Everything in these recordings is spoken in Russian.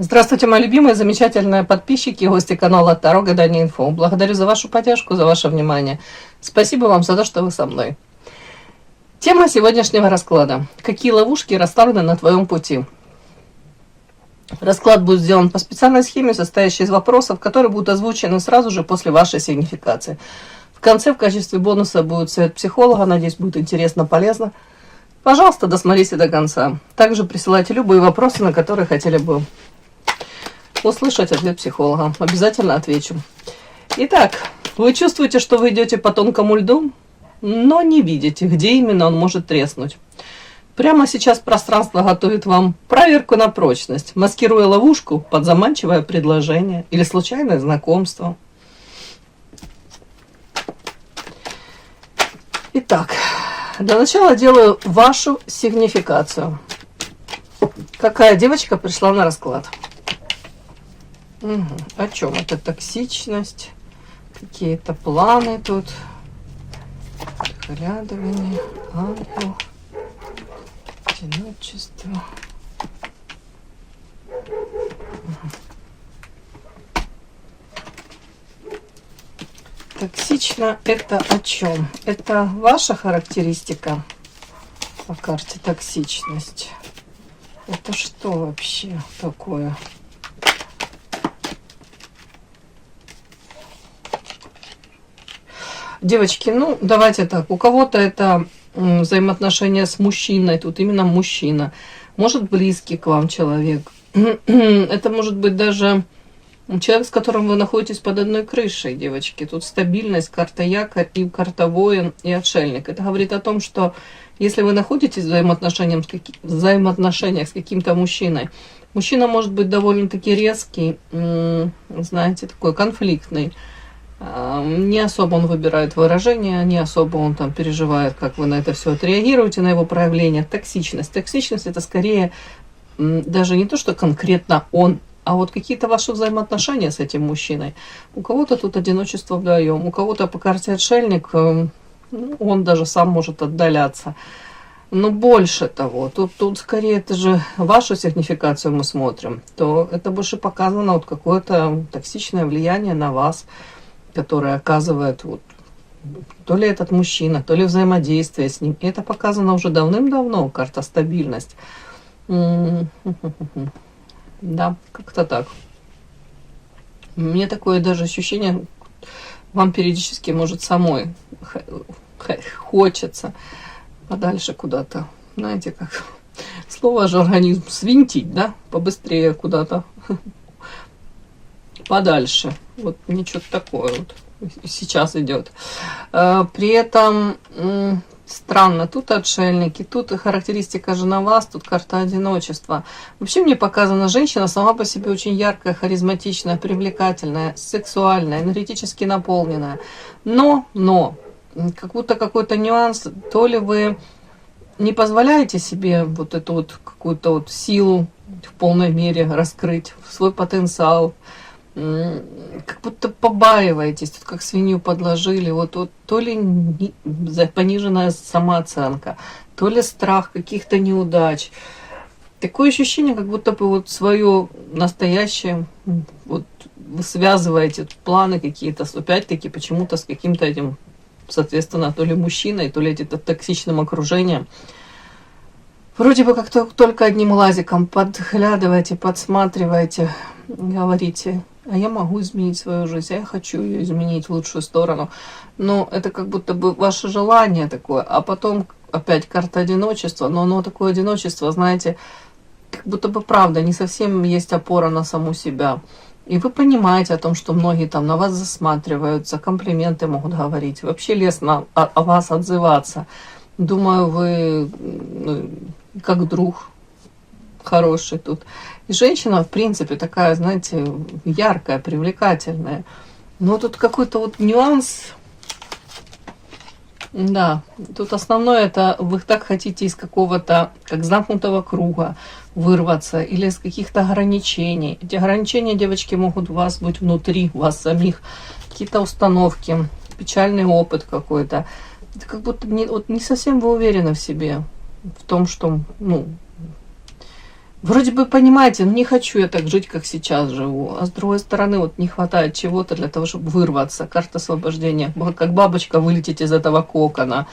Здравствуйте, мои любимые, замечательные подписчики и гости канала Таро Гадание Инфо. Благодарю за вашу поддержку, за ваше внимание. Спасибо вам за то, что вы со мной. Тема сегодняшнего расклада. Какие ловушки расставлены на твоем пути? Расклад будет сделан по специальной схеме, состоящей из вопросов, которые будут озвучены сразу же после вашей сигнификации. В конце в качестве бонуса будет совет психолога. Надеюсь, будет интересно, полезно. Пожалуйста, досмотрите до конца. Также присылайте любые вопросы, на которые хотели бы услышать ответ психолога. Обязательно отвечу. Итак, вы чувствуете, что вы идете по тонкому льду, но не видите, где именно он может треснуть. Прямо сейчас пространство готовит вам проверку на прочность, маскируя ловушку под заманчивое предложение или случайное знакомство. Итак, для начала делаю вашу сигнификацию. Какая девочка пришла на расклад? О чем это? Токсичность, какие-то планы тут, оглядывание, ангел, одиночество. Токсично это о чем? Это ваша характеристика по карте токсичность. Это что вообще такое? Девочки, ну давайте так, у кого-то это взаимоотношения с мужчиной, тут именно мужчина, может близкий к вам человек, это может быть даже человек, с которым вы находитесь под одной крышей, девочки, тут стабильность, карта якорь и карта воин и отшельник, это говорит о том, что если вы находитесь в взаимоотношениях с каким-то мужчиной, мужчина может быть довольно-таки резкий, знаете, такой конфликтный. Не особо он выбирает выражения, не особо он там переживает, как вы на это все отреагируете, на его проявление. Токсичность. Токсичность это скорее даже не то, что конкретно он, а вот какие-то ваши взаимоотношения с этим мужчиной. У кого-то тут одиночество вдвоем, у кого-то по карте отшельник, он даже сам может отдаляться. Но больше того, тут скорее это же вашу сигнификацию мы смотрим, то это больше показано вот какое-то токсичное влияние на вас, которое оказывает вот, то ли этот мужчина, то ли взаимодействие с ним. И это показано уже давным-давно, карта стабильность. Да, как-то так. Мне такое даже ощущение, вам периодически может самой хочется подальше куда-то. Знаете, как слово же организм свинтить, да, побыстрее куда-то. Подальше. Вот мне что-то такое вот сейчас идет. При этом странно, тут отшельники, тут характеристика же на вас, тут карта одиночества. Вообще мне показана женщина сама по себе очень яркая, харизматичная, привлекательная, сексуальная, энергетически наполненная. Но, как будто какой-то нюанс, то ли вы не позволяете себе вот эту вот какую-то вот силу в полной мере раскрыть, свой потенциал, как будто побаиваетесь, тут как свинью подложили, вот то ли пониженная самооценка, то ли страх каких-то неудач. Такое ощущение, как будто бы вот свое настоящее, вот вы связываете планы какие-то, опять-таки почему-то с каким-то этим, соответственно, то ли мужчиной, то ли этим токсичным окружением. Вроде бы как-то только одним лазиком подглядываете, подсматриваете, говорите, а я могу изменить свою жизнь, а я хочу ее изменить в лучшую сторону. Но это как будто бы ваше желание такое, а потом опять карта одиночества, но оно такое одиночество, знаете, как будто бы правда, не совсем есть опора на саму себя. И вы понимаете о том, что многие там на вас засматриваются, комплименты могут говорить, вообще лестно о вас отзываться. Думаю, вы как друг хороший тут. И женщина, в принципе, такая, знаете, яркая, привлекательная. Но тут какой-то вот нюанс. Да, тут основное это вы так хотите из какого-то, как замкнутого круга вырваться или из каких-то ограничений. Эти ограничения, девочки, могут у вас быть внутри, у вас самих. Какие-то установки, печальный опыт какой-то. Это как будто не совсем вы уверены в себе, в том, что, Вроде бы понимаете, ну не хочу я так жить, как сейчас живу. А с другой стороны, вот не хватает чего-то для того, чтобы вырваться. Карта освобождения. Как бабочка вылететь из этого кокона.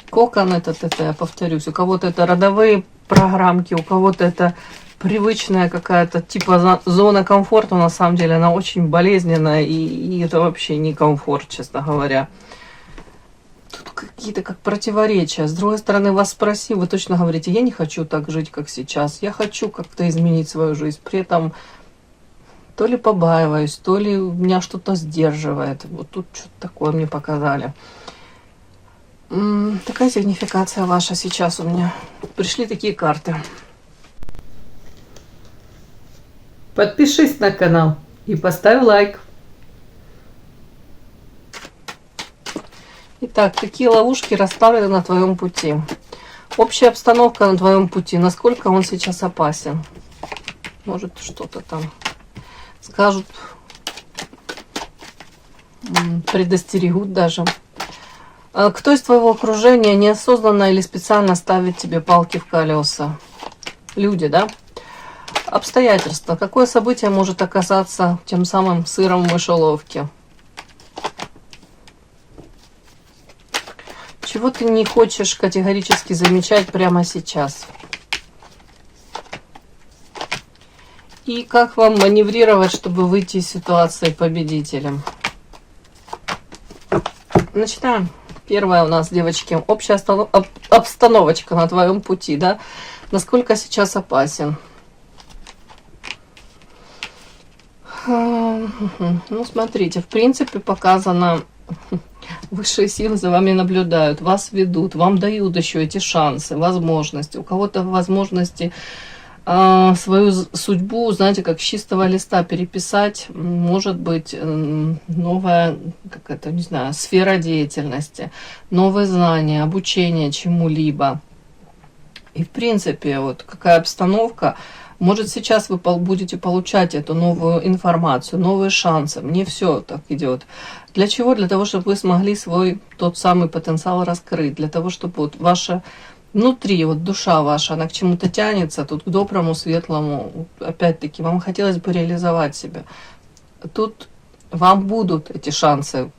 Кокон этот, это я повторюсь, у кого-то это родовые программки, у кого-то это привычная какая-то типа зона комфорта, но на самом деле она очень болезненная, и это вообще не комфорт, честно говоря. Тут какие-то как противоречия. С другой стороны, вас спроси, вы точно говорите, я не хочу так жить, как сейчас, я хочу как-то изменить свою жизнь, при этом то ли побаиваюсь, то ли меня что-то сдерживает. Вот тут что-то такое мне показали. Такая сигнификация ваша сейчас у меня. Пришли такие карты. Подпишись на канал и поставь лайк. Итак, какие ловушки расставлены на твоем пути? Общая обстановка на твоем пути. Насколько он сейчас опасен? Может, что-то там скажут, предостерегут даже. Кто из твоего окружения неосознанно или специально ставит тебе палки в колеса? Люди, да? Обстоятельства. Какое событие может оказаться тем самым сыром в мышеловке? Чего ты не хочешь категорически замечать прямо сейчас? И как вам маневрировать, чтобы выйти из ситуации победителем? Начинаем. Первое у нас, девочки, общая обстановочка на твоем пути, да? Насколько сейчас опасен? Ну, смотрите, в принципе, показано, высшие силы за вами наблюдают, вас ведут, вам дают еще эти шансы, возможности. У кого-то возможности свою судьбу, знаете, как с чистого листа переписать, может быть, новая, как это, не знаю, сфера деятельности, новые знания, обучение чему-либо. И, в принципе, вот какая обстановка, может, сейчас вы будете получать эту новую информацию, новые шансы. Мне все так идет. Для чего? Для того, чтобы вы смогли свой тот самый потенциал раскрыть, для того, чтобы вот ваша внутри, вот душа ваша, она к чему-то тянется, тут к доброму, светлому, опять-таки, вам хотелось бы реализовать себя. Тут вам будут эти шансы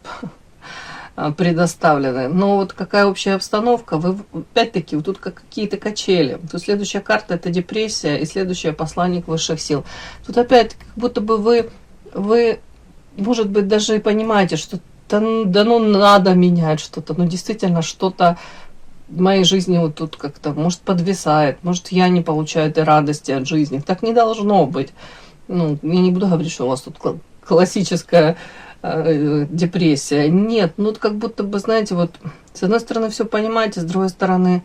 предоставлены. Но вот какая общая обстановка, вы, опять-таки, вот тут какие-то качели. Тут следующая карта — это депрессия, и следующая — посланник высших сил. Тут опять, как будто бы вы, может быть, даже и понимаете, что да ну надо менять что-то, ну действительно что-то в моей жизни вот тут как-то, может, подвисает, может, я не получаю этой радости от жизни. Так не должно быть. Ну, я не буду говорить, что у вас тут классическая депрессия. Нет, ну, как будто бы, знаете, вот, с одной стороны, все понимаете, с другой стороны,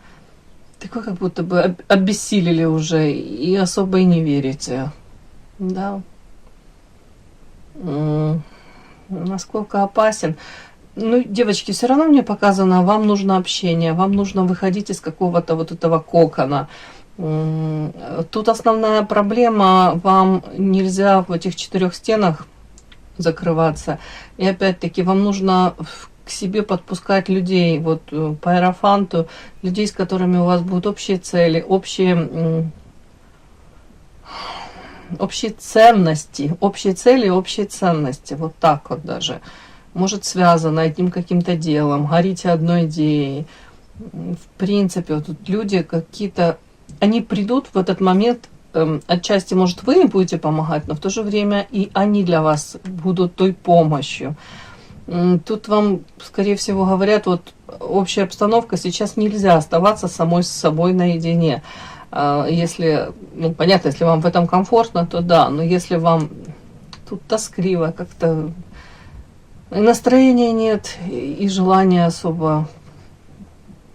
такое, как будто бы обессилели уже и особо и не верите. Да. Насколько опасен? Ну, девочки, все равно мне показано, вам нужно общение, вам нужно выходить из какого-то вот этого кокона. Тут основная проблема, вам нельзя в этих 4 стенах закрываться. И опять-таки, вам нужно к себе подпускать людей, вот по иерофанту, людей, с которыми у вас будут общие цели, общие ценности, общие цели, общие ценности, вот так вот даже. Может, связано одним каким-то делом, горите одной идеей. В принципе, вот тут люди какие-то, они придут в этот момент, отчасти, может, вы им будете помогать, но в то же время и они для вас будут той помощью. Тут вам, скорее всего, говорят, вот общая обстановка, сейчас нельзя оставаться самой с собой наедине. Если, ну, понятно, если вам в этом комфортно, то да, но если вам тут тоскливо, как-то настроения нет и желания особо,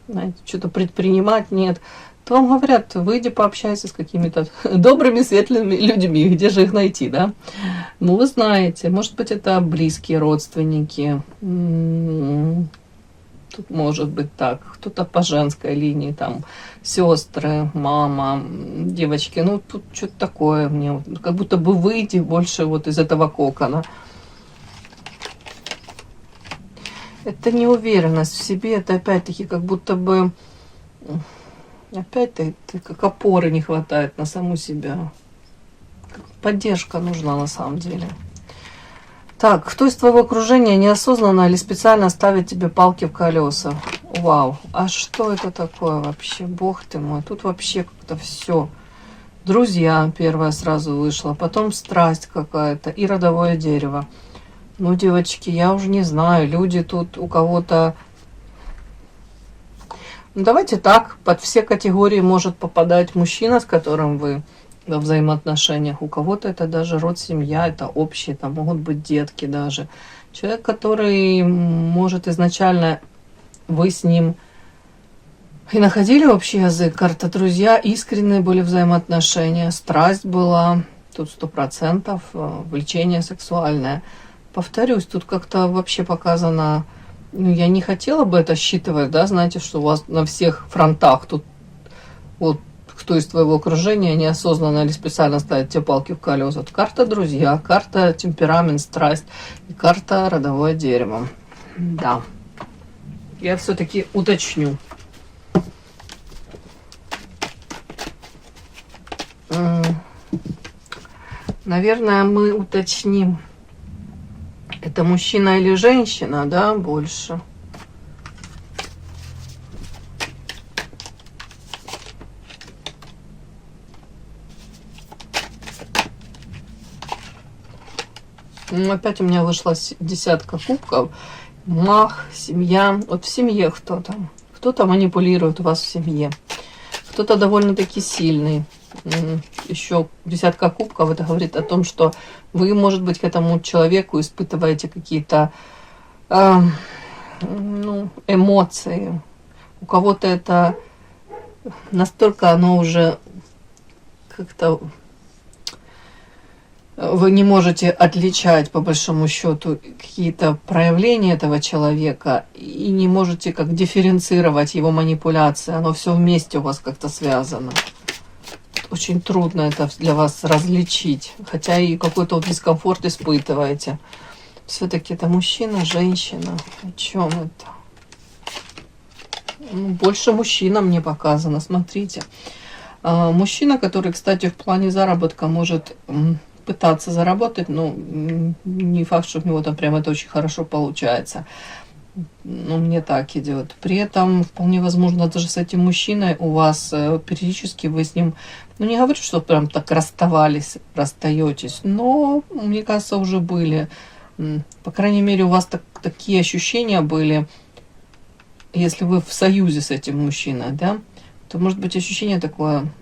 знаете, что-то предпринимать нет, то вам говорят, выйди пообщайся с какими-то добрыми, светлыми людьми, где же их найти, да? Ну, вы знаете, может быть, это близкие родственники, тут может быть так, кто-то по женской линии, там, сестры, мама, девочки, ну, тут что-то такое мне, как будто бы выйти больше вот из этого кокона. Это неуверенность в себе, это опять-таки как будто бы Опять ты как опоры не хватает на саму себя. Поддержка нужна на самом деле. Так, кто из твоего окружения неосознанно или специально ставит тебе палки в колеса? Вау, а что это такое вообще? Бог ты мой, тут вообще как-то все. Друзья первое сразу вышло, потом страсть какая-то и родовое дерево. Ну, девочки, я уже не знаю, люди тут у кого-то... Ну, давайте так, под все категории может попадать мужчина, с которым вы во взаимоотношениях. У кого-то это даже род, семья, это общие, там могут быть детки даже. Человек, который, может, изначально вы с ним и находили общий язык, карта друзья, искренние были взаимоотношения, страсть была, тут 100%, влечение сексуальное. Повторюсь, тут как-то вообще показано, ну, я не хотела бы это считывать, да, знаете, что у вас на всех фронтах тут вот кто из твоего окружения неосознанно или специально ставит тебе палки в колеса. Тут карта друзья, карта темперамент, страсть и карта родовое дерево. Да. Я все-таки уточню. Наверное, мы уточним, это мужчина или женщина, да, больше. Ну, опять у меня вышла десятка кубков. Мах, семья. Вот в семье кто-то. Кто-то манипулирует у вас в семье. Кто-то довольно-таки сильный. Еще десятка кубков. Это говорит о том, что вы, может быть, к этому человеку испытываете какие-то эмоции. У кого-то это настолько оно уже как-то... Вы не можете отличать, по большому счету, какие-то проявления этого человека и не можете как дифференцировать его манипуляции. Оно все вместе у вас как-то связано. Очень трудно это для вас различить, хотя и какой-то вот дискомфорт испытываете. Все-таки это мужчина, женщина. О чем это? Ну, больше мужчина мне показано, смотрите. Мужчина, который, кстати, в плане заработка может... пытаться заработать, но не факт, что у него там прям это очень хорошо получается. Ну, мне так идет. При этом вполне возможно, даже с этим мужчиной у вас периодически вы с ним, ну, не говорю, что прям так расставались, расстаетесь, но, мне кажется, уже были. По крайней мере, у вас такие ощущения были, если вы в союзе с этим мужчиной, да, то может быть ощущение такое,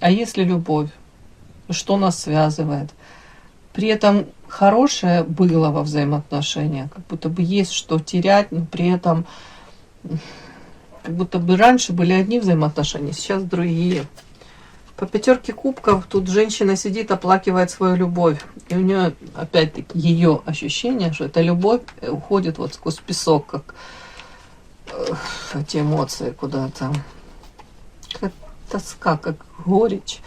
а если любовь? Что нас связывает. При этом хорошее было во взаимоотношениях, как будто бы есть что терять, но при этом как будто бы раньше были одни взаимоотношения, сейчас другие. По пятерке кубков тут женщина сидит, оплакивает свою любовь. И у нее, опять-таки, ее ощущение, что эта любовь уходит вот сквозь песок, как эти эмоции куда-то. Как тоска, как горечь.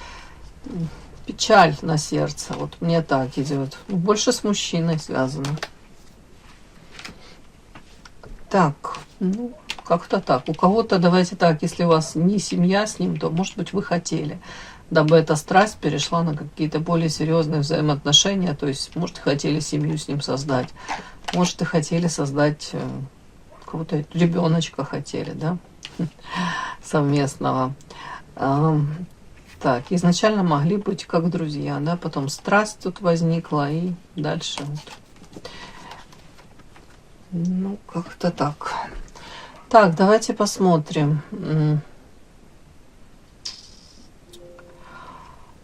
Печаль на сердце, вот мне так идет. Больше с мужчиной связано. Так, ну, как-то так. У кого-то, давайте так, если у вас не семья с ним, то, может быть, вы хотели, дабы эта страсть перешла на какие-то более серьезные взаимоотношения. То есть, может, хотели семью с ним создать. Может, и хотели создать какого-то ребеночка хотели, да, совместного. Так, изначально могли быть как друзья, да, потом страсть тут возникла и дальше вот. Ну, как-то так. Так, давайте посмотрим.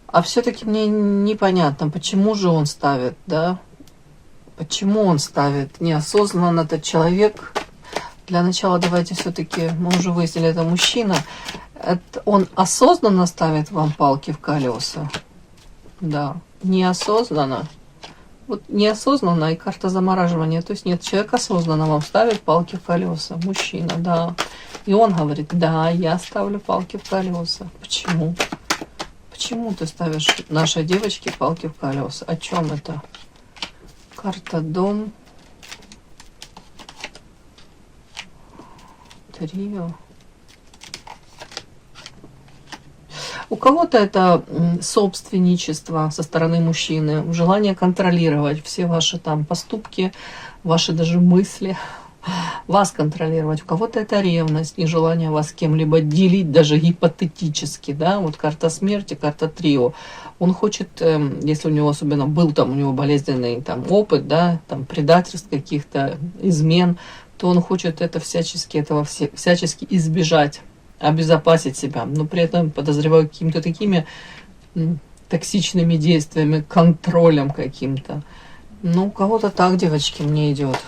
А все-таки мне непонятно, почему же он ставит, да? Почему он ставит неосознанно этот человек? Для начала давайте все-таки, мы уже выяснили, это мужчина. Это он осознанно ставит вам палки в колеса? Да, неосознанно. Вот неосознанно и карта замораживания. То есть нет, человек осознанно вам ставит палки в колеса. Мужчина, да. И он говорит, да, я ставлю палки в колеса. Почему? Почему ты ставишь нашей девочке палки в колеса? О чем это? Карта дом. Трио. У кого-то это собственничество со стороны мужчины, желание контролировать все ваши там поступки, ваши даже мысли, вас контролировать. У кого-то это ревность, нежелание вас с кем-либо делить, даже гипотетически, да, вот карта смерти, карта трио. Он хочет, если у него особенно был там у него болезненный там опыт, да, там предательств каких-то, измен, то он хочет это всячески, всячески избежать, обезопасить себя, но при этом подозреваю какими-то такими токсичными действиями, контролем каким-то. Ну, у кого-то так, девочки, мне идет.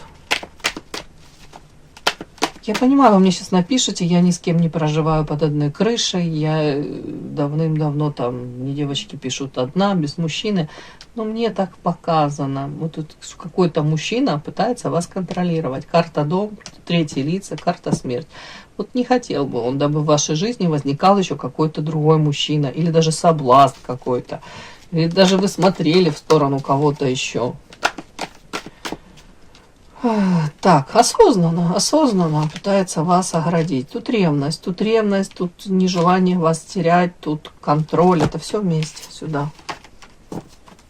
Я понимаю, вы мне сейчас напишите, я ни с кем не проживаю под одной крышей, я давным-давно там, мне девочки пишут одна, без мужчины, но мне так показано. Вот тут какой-то мужчина пытается вас контролировать. Карта дом, третьи лица, карта смерть. Вот не хотел бы он, дабы в вашей жизни возникал еще какой-то другой мужчина, или даже соблазн какой-то, или даже вы смотрели в сторону кого-то еще. Так, осознанно пытается вас оградить. Тут ревность, тут нежелание вас терять, тут контроль. Это все вместе сюда.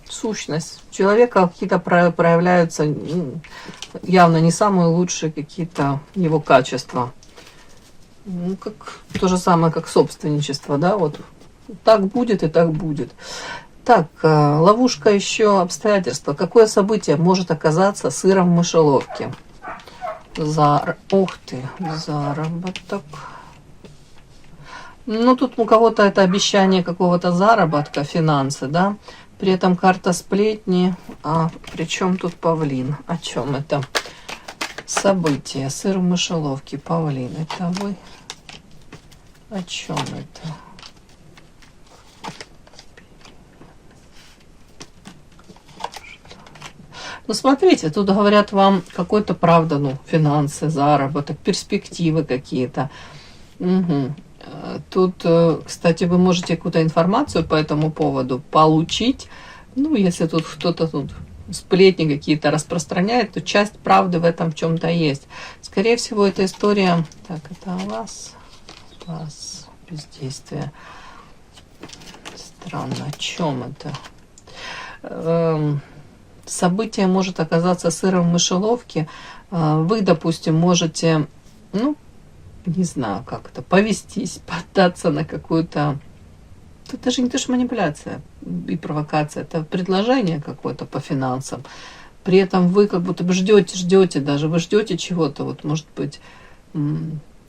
Сущность. У человека какие-то проявляются явно не самые лучшие какие-то его качества. Ну, как, то же самое, как собственничество, да, вот так будет и так будет. Так, ловушка еще, обстоятельства. Какое событие может оказаться сыром в мышеловке? Ух ты, заработок. Ну, тут у кого-то это обещание какого-то заработка, финансы, да? При этом карта сплетни. А при чем тут павлин? О чем это? Событие, сыр в мышеловке, павлин. Это вы? О чем это? Ну, смотрите, тут говорят вам какой-то, правда, ну, финансы, заработок, перспективы какие-то. Угу. Тут, кстати, вы можете какую-то информацию по этому поводу получить. Ну, если тут кто-то тут сплетни какие-то распространяет, то часть правды в этом в чем-то есть. Скорее всего, эта история... Так, это вас, бездействие. Странно, о чем это? Событие может оказаться сыром в мышеловке. Вы, допустим, можете, ну, не знаю, как это, повестись, поддаться на какую-то... Это даже не то, что манипуляция и провокация, это предложение какое-то по финансам. При этом вы как будто бы ждете даже, вы ждете чего-то, вот, может быть,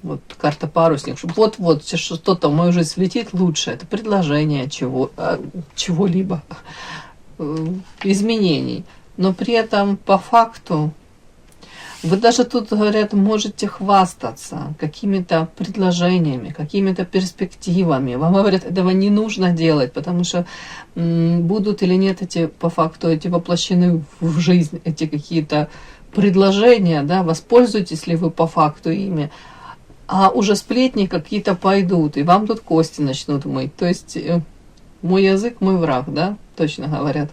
вот карта парусник, чтобы вот-вот что-то в мою жизнь влетит лучше. Это предложение чего-либо. Изменений. Но при этом по факту вы даже тут, говорят, можете хвастаться какими-то предложениями, какими-то перспективами. Вам говорят, этого не нужно делать, потому что будут или нет эти, по факту, эти воплощены в жизнь, эти какие-то предложения, да, воспользуетесь ли вы по факту ими, а уже сплетни какие-то пойдут, и вам тут кости начнут мыть. То есть мой язык, мой враг, да, точно говорят.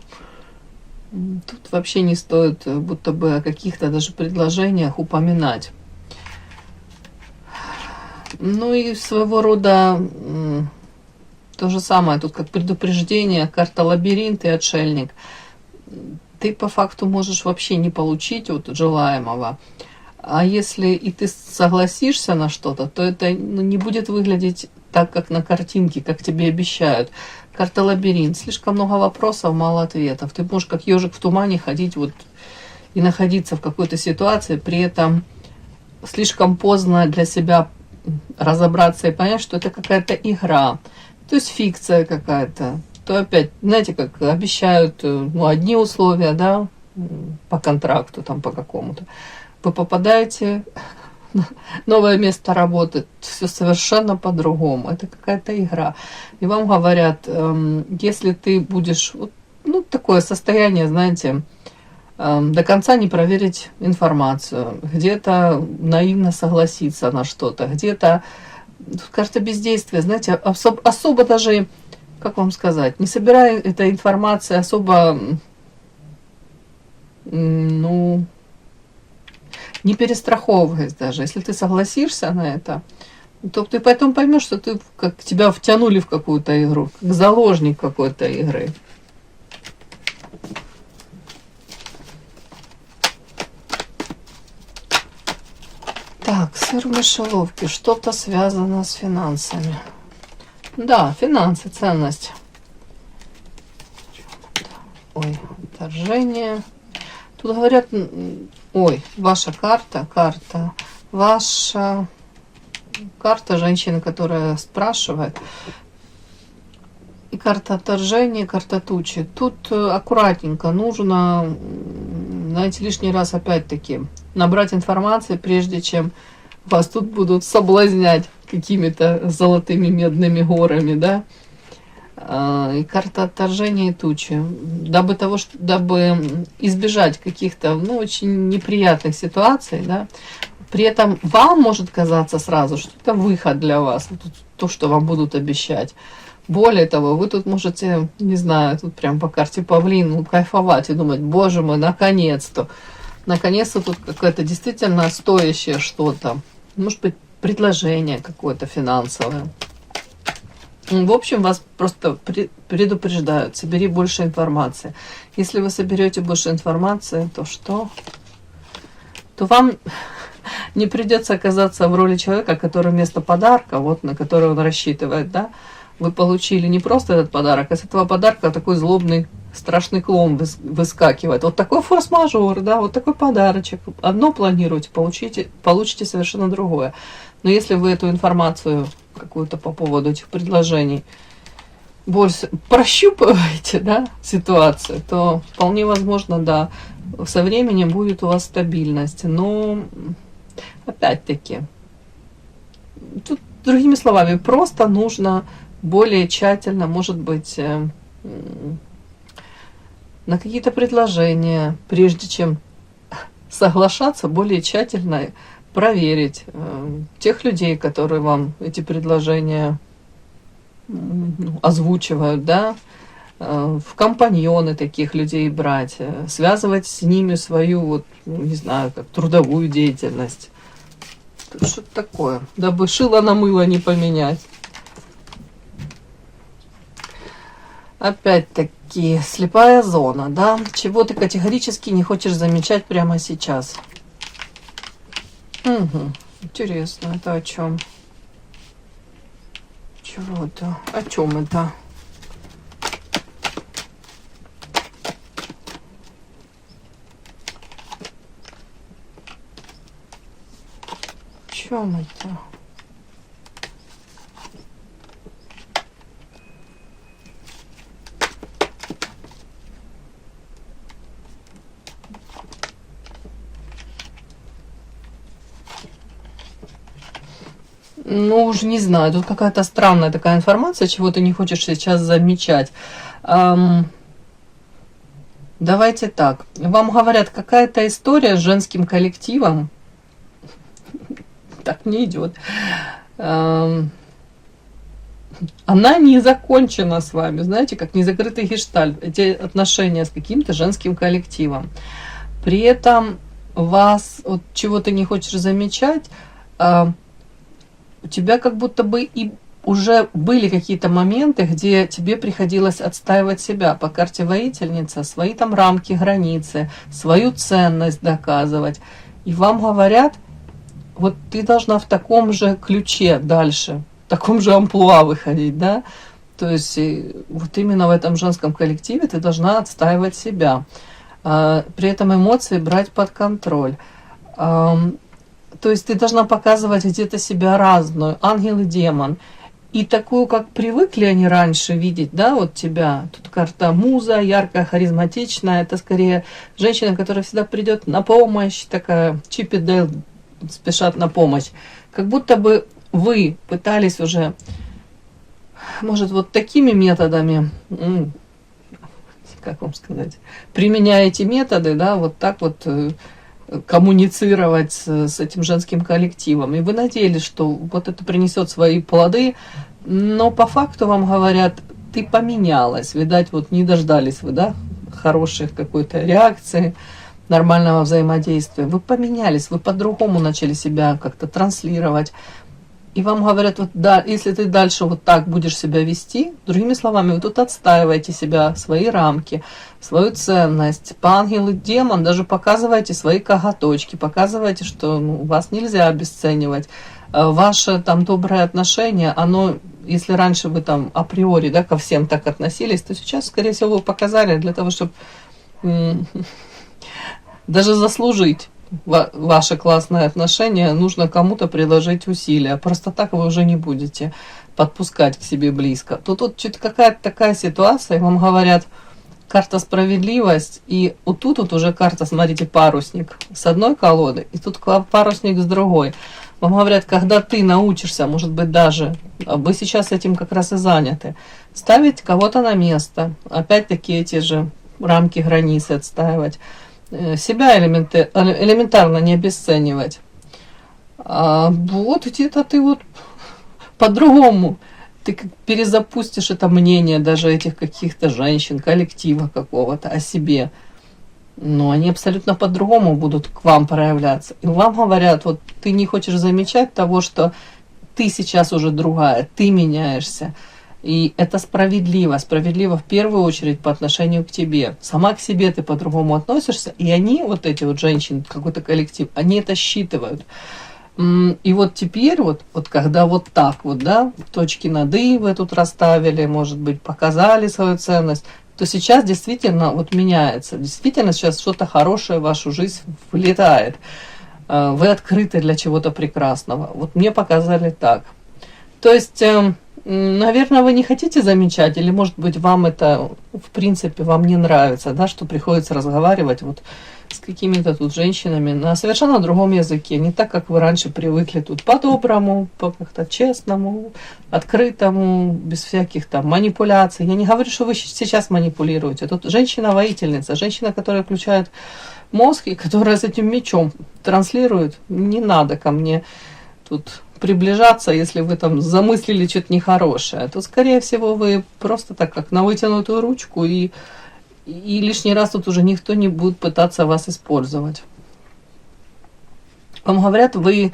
Тут вообще не стоит будто бы о каких-то даже предложениях упоминать. Ну и своего рода то же самое, тут как предупреждение, карта лабиринт и отшельник. Ты по факту можешь вообще не получить вот желаемого. А если и ты согласишься на что-то, то это не будет выглядеть так, как на картинке, как тебе обещают. Карта лабиринт. Слишком много вопросов, мало ответов. Ты можешь как ежик в тумане ходить вот и находиться в какой-то ситуации, при этом слишком поздно для себя разобраться и понять, что это какая-то игра, то есть фикция какая-то. То опять, знаете, как обещают одни условия, да, по контракту, там по какому-то. Вы попадаете в новое место работы, все совершенно по-другому. Это какая-то игра. И вам говорят, если ты будешь, ну, такое состояние, знаете, до конца не проверить информацию, где-то наивно согласиться на что-то, где-то, карта бездействия, знаете, особо даже, как вам сказать, не собирая этой информации, особо, ну, не перестраховываясь даже. Если ты согласишься на это, То ты потом поймешь, что ты как тебя втянули в какую-то игру, как заложник какой-то игры. Так, сыр в мышеловке. Что-то связано с финансами. Да, финансы, ценность. Ой, отторжение. Тут говорят, ой, ваша карта, ваша карта женщины, которая спрашивает. И карта отторжения, карта тучи. Тут аккуратненько нужно, знаете, лишний раз опять-таки набрать информации, прежде чем вас тут будут соблазнять какими-то золотыми медными горами, да. И карта отторжения и тучи. Дабы избежать каких-то, ну, очень неприятных ситуаций, да. При этом вам может казаться сразу, что это выход для вас, то, что вам будут обещать. Более того, вы тут можете, не знаю, тут прям по карте павлин, ну, кайфовать и думать, боже мой, наконец-то. Наконец-то тут какое-то действительно стоящее что-то. Может быть, предложение какое-то финансовое. В общем, вас просто предупреждают, собери больше информации. Если вы соберете больше информации, то что? То вам не придется оказаться в роли человека, который вместо подарка, вот на который он рассчитывает, да, вы получили не просто этот подарок, а с этого подарка такой злобный, страшный клоун выскакивает. Вот такой форс-мажор, да, вот такой подарочек. Одно планируете, получите совершенно другое. Но если вы эту информацию какую-то по поводу этих предложений больше прощупываете, да, ситуацию, то вполне возможно, да, со временем будет у вас стабильность. Но опять-таки, тут, другими словами, просто нужно более тщательно, может быть, на какие-то предложения, прежде чем соглашаться, более тщательно проверить тех людей, которые вам эти предложения озвучивают, да, в компаньоны таких людей брать, связывать с ними свою, вот, не знаю, как трудовую деятельность. Что-то такое, дабы шило на мыло не поменять. Опять-таки, слепая зона, да, чего ты категорически не хочешь замечать прямо сейчас. Угу. Интересно, это о чем? Чего это? О чем это? О чем это? Ну, уж не знаю, тут какая-то странная такая информация, чего ты не хочешь сейчас замечать. Давайте так. Вам говорят, какая-то история с женским коллективом. Так не идет. Она не закончена с вами, знаете, как незакрытый гештальт. Эти отношения с каким-то женским коллективом. При этом вас, вот чего ты не хочешь замечать, у тебя как будто бы и уже были какие-то моменты, где тебе приходилось отстаивать себя по карте воительница, свои там рамки, границы, свою ценность доказывать. И вам говорят, вот ты должна в таком же ключе дальше, в таком же амплуа выходить, да? То есть вот именно в этом женском коллективе ты должна отстаивать себя. При этом эмоции брать под контроль. То есть ты должна показывать где-то себя разную, ангел и демон. И такую, как привыкли они раньше видеть, да, вот тебя. Тут карта муза, яркая, харизматичная. Это скорее женщина, которая всегда придет на помощь, такая Чип и Дейл спешат на помощь. Как будто бы вы пытались уже, может, вот такими методами, как вам сказать, применяя эти методы, да, вот так вот коммуницировать с этим женским коллективом. И вы надеялись, что вот это принесет свои плоды, но по факту вам говорят, ты поменялась. Видать, вот не дождались вы, да, хороших какой-то реакции, нормального взаимодействия. Вы поменялись, вы по-другому начали себя как-то транслировать. И вам говорят, вот да, если ты дальше вот так будешь себя вести, другими словами, вы тут отстаиваете себя, свои рамки, свою ценность. По ангел и демон даже показываете свои коготочки, показываете, что вас нельзя обесценивать. Ваше там доброе отношение, оно, если раньше вы там априори, да, ко всем так относились, то сейчас, скорее всего, вы показали для того, чтобы даже заслужить ваше классное отношение, нужно кому-то приложить усилия. Просто так вы уже не будете подпускать к себе близко. Тут что-то какая-то такая ситуация, и вам говорят, карта справедливость, и вот тут вот уже карта, смотрите, парусник с одной колоды, и тут парусник с другой. Вам говорят, когда ты научишься, может быть, даже, вы сейчас этим как раз и заняты, ставить кого-то на место, опять-таки эти же рамки, границы отстаивать, себя элементарно не обесценивать. Вот где-то ты вот по-другому, ты как перезапустишь это мнение даже этих каких-то женщин, коллектива какого-то о себе. Но они абсолютно по-другому будут к вам проявляться. И вам говорят, вот ты не хочешь замечать того, что ты сейчас уже другая, ты меняешься. И это справедливо. Справедливо в первую очередь по отношению к тебе. Сама к себе ты по-другому относишься. И они, вот эти вот женщины, какой-то коллектив, они это считывают. И вот теперь, вот когда вот так вот, да, точки над «и» вы тут расставили, может быть, показали свою ценность, то сейчас действительно вот меняется. Действительно сейчас что-то хорошее в вашу жизнь влетает. Вы открыты для чего-то прекрасного. Вот мне показали так. То есть, наверное, вы не хотите замечать, или, может быть, вам это, в принципе, вам не нравится, да, что приходится разговаривать вот с какими-то тут женщинами на совершенно другом языке, не так, как вы раньше привыкли тут по-доброму, по как-то честному, открытому, без всяких там манипуляций. Я не говорю, что вы сейчас манипулируете. Тут женщина-воительница, женщина, которая включает мозг и которая с этим мечом транслирует. Не надо ко мне тут приближаться, если вы там замыслили что-то нехорошее. То, скорее всего, вы просто так, как на вытянутую ручку, и лишний раз тут уже никто не будет пытаться вас использовать. Вам говорят, вы,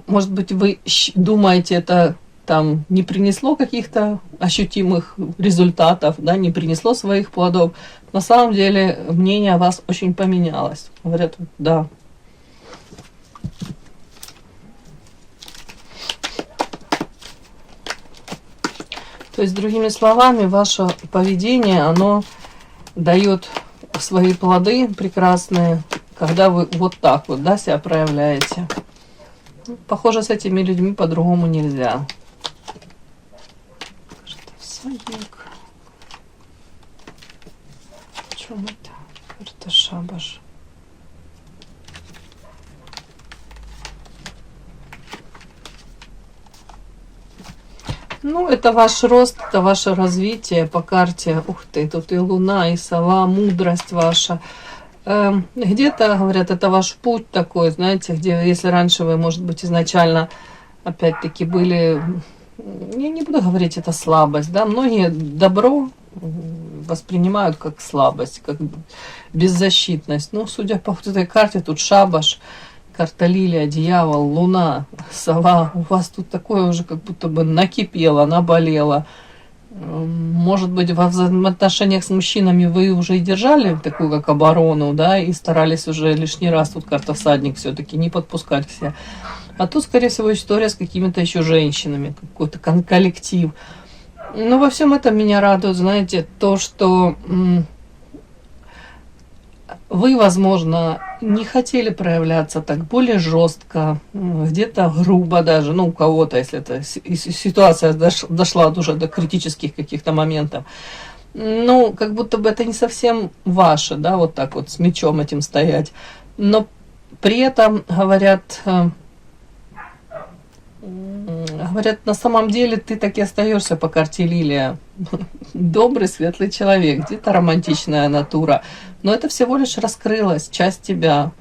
может быть, вы думаете, это там не принесло каких-то ощутимых результатов, да, не принесло своих плодов. На самом деле мнение о вас очень поменялось. Говорят, да. То есть, другими словами, ваше поведение, оно дает свои плоды прекрасные, когда вы вот так вот, да, себя проявляете. Похоже, с этими людьми по-другому нельзя. Карта всадник. В чем это? Карта шабаш. Ну, это ваш рост, это ваше развитие по карте. Ух ты, тут и луна, и сова, мудрость ваша. Где-то, говорят, это ваш путь такой, знаете, где, если раньше вы, может быть, изначально, опять-таки, были, я не буду говорить, это слабость, да, многие добро воспринимают как слабость, как беззащитность. Но, судя по этой карте, тут шабаш, карта лилия, дьявол, луна, сова. У вас тут такое уже как будто бы накипело, наболело. Может быть, во взаимоотношениях с мужчинами вы уже и держали такую, как оборону, да, и старались уже лишний раз, тут карта всадник все-таки, не подпускать к себе. А тут, скорее всего, история с какими-то еще женщинами, какой-то коллектив. Но во всем этом меня радует, знаете, то, что вы, возможно, не хотели проявляться так более жестко, где-то грубо даже, ну, у кого-то, если эта ситуация дошла уже до критических каких-то моментов. Ну, как будто бы это не совсем ваше, да, вот так вот с мечом этим стоять. Но при этом, говорят, на самом деле ты так и остаешься по карте лилия. Добрый, светлый человек, где-то романтичная натура. Но это всего лишь раскрылась, часть тебя.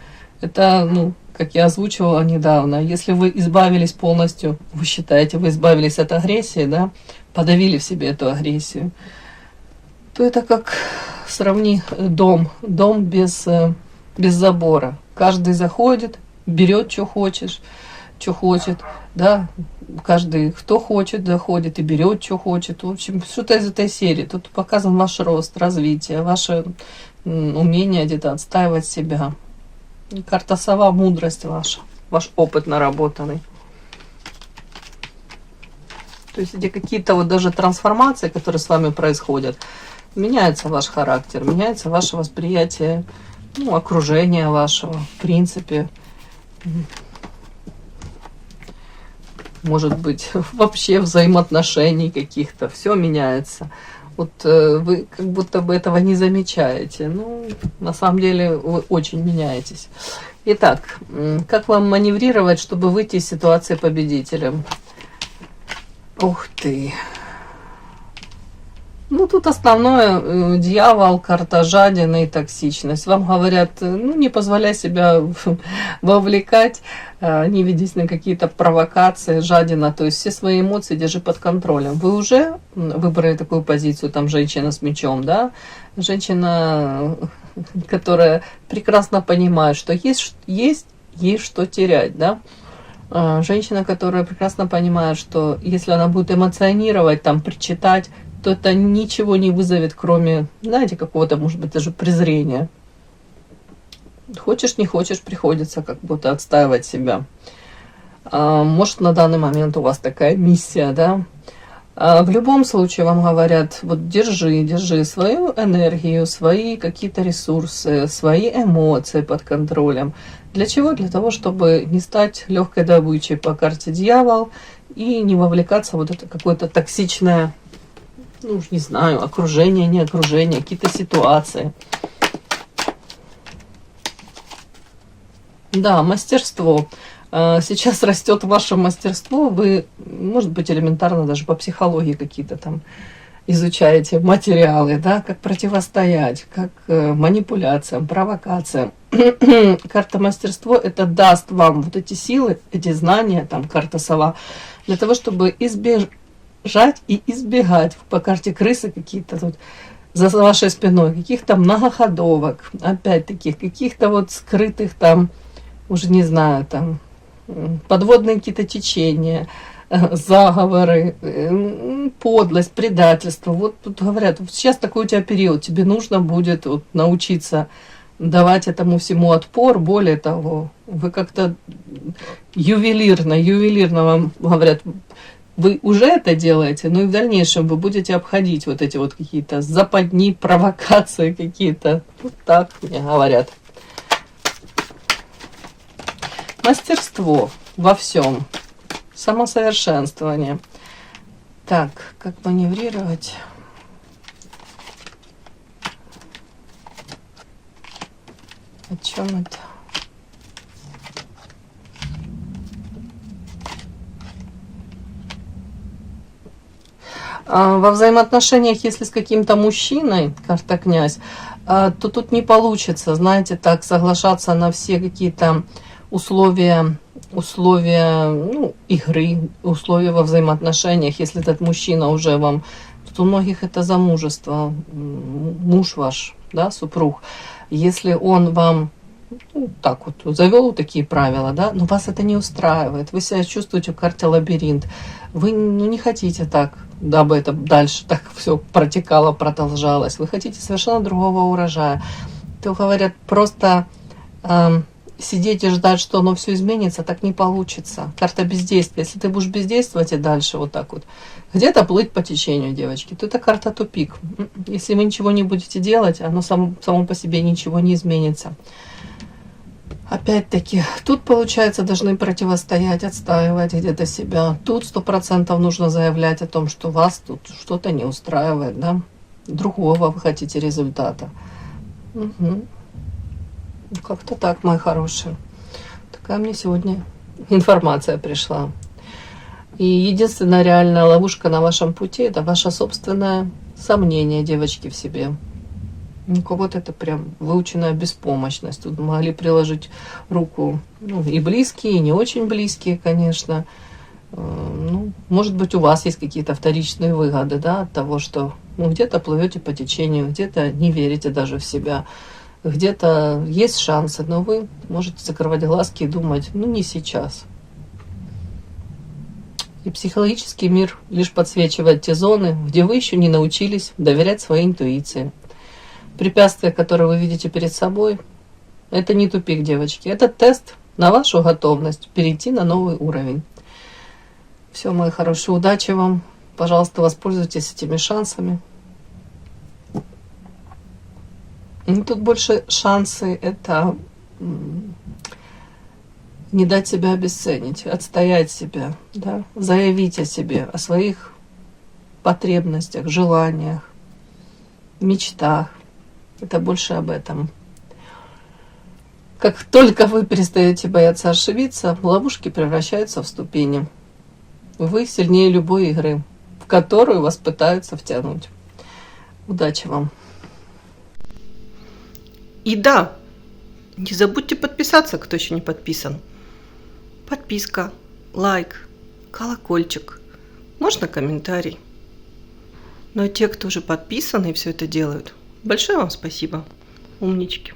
Это, ну, как я озвучивала недавно, если вы избавились полностью, вы считаете, вы избавились от агрессии, да, подавили в себе эту агрессию, то это как сравни дом без забора. Каждый заходит, берет, что хочешь. что хочет, да, каждый, кто хочет, заходит и берет, что хочет. В общем, что-то из этой серии. Тут показан ваш рост, развитие, ваше умение где-то отстаивать себя. И карта сова, мудрость ваша, ваш опыт наработанный. То есть эти какие-то вот даже трансформации, которые с вами происходят, меняется ваш характер, меняется ваше восприятие, ну, окружения вашего, в принципе. Может быть, вообще взаимоотношений каких-то, все меняется. Вот вы как будто бы этого не замечаете. Ну, на самом деле вы очень меняетесь. Итак, как вам маневрировать, чтобы выйти из ситуации победителем? Ух ты! Ну, тут основное дьявол, карта жадина и токсичность. Вам говорят, ну, не позволяй себя вовлекать, не ведись на какие-то провокации, жадина. То есть все свои эмоции держи под контролем. Вы уже выбрали такую позицию, там, женщина с мечом, да? Женщина, которая прекрасно понимает, что есть что терять, да? Женщина, которая прекрасно понимает, что если она будет эмоционировать, там, причитать, то это ничего не вызовет, кроме, знаете, какого-то, может быть, даже презрения. Хочешь, не хочешь, приходится как будто отстаивать себя. Может, на данный момент у вас такая миссия, да? В любом случае вам говорят, вот держи свою энергию, свои какие-то ресурсы, свои эмоции под контролем. Для чего? Для того, чтобы не стать легкой добычей по карте дьявол и не вовлекаться в вот это какое-то токсичное, ну уж не знаю, окружение, не окружение, какие-то ситуации. Да, мастерство. Сейчас растет ваше мастерство, вы, может быть, элементарно даже по психологии какие-то там изучаете материалы, да, как противостоять, как манипуляциям, провокациям. Карта мастерство это даст вам вот эти силы, эти знания, там карта сова, для того, чтобы избежать и избегать по карте крысы какие-то тут за вашей спиной, каких-то многоходовок, опять-таки, каких-то вот скрытых там, уже не знаю, там, подводные какие-то течения, заговоры, подлость, предательство. Вот тут говорят, вот сейчас такой у тебя период, тебе нужно будет вот научиться давать этому всему отпор. Более того, вы как-то ювелирно вам говорят, вы уже это делаете, но и в дальнейшем вы будете обходить вот эти вот какие-то западни, провокации какие-то. Вот так мне говорят. Мастерство во всем. Самосовершенствование. Так, как маневрировать? О чем это? Во взаимоотношениях, если с каким-то мужчиной, карта князь, то тут не получится, знаете, так соглашаться на все какие-то условия, ну, игры, условия во взаимоотношениях, если этот мужчина уже вам, тут у многих это замужество, муж ваш, да, супруг, если он вам, ну, так вот, завел такие правила, да, но вас это не устраивает, вы себя чувствуете в карте лабиринт, вы, ну, не хотите так, дабы это дальше так все протекало, продолжалось, вы хотите совершенно другого урожая, то говорят, просто сидеть и ждать, что оно все изменится, так не получится. Карта бездействия. Если ты будешь бездействовать и дальше вот так вот, где-то плыть по течению, девочки, то это карта тупик. Если вы ничего не будете делать, оно само по себе ничего не изменится. Опять-таки, тут, получается, должны противостоять, отстаивать где-то себя. Тут 100% нужно заявлять о том, что вас тут что-то не устраивает, да? Другого вы хотите результата. Угу. Как-то так, мои хорошие. Такая мне сегодня информация пришла. И единственная реальная ловушка на вашем пути — это ваше собственное сомнение, девочки, в себе. У кого-то это прям выученная беспомощность. Тут могли приложить руку, ну, и близкие, и не очень близкие, конечно. Ну, может быть, у вас есть какие-то вторичные выгоды, да, от того, что, ну, где-то плывете по течению, где-то не верите даже в себя. Где-то есть шансы, но вы можете закрывать глазки и думать, ну, не сейчас. И психологический мир лишь подсвечивает те зоны, где вы еще не научились доверять своей интуиции. Препятствия, которые вы видите перед собой, это не тупик, девочки. Это тест на вашу готовность перейти на новый уровень. Все, мои хорошие, удачи вам. Пожалуйста, воспользуйтесь этими шансами. Ну, тут больше шансы это не дать себя обесценить, отстоять себя, да? Заявить о себе, о своих потребностях, желаниях, мечтах. Это больше об этом. Как только вы перестаете бояться ошибиться, ловушки превращаются в ступени. Вы сильнее любой игры, в которую вас пытаются втянуть. Удачи вам! И да, не забудьте подписаться, кто еще не подписан. Подписка, лайк, колокольчик, можно комментарий. Но те, кто уже подписан и все это делают, большое вам спасибо, умнички.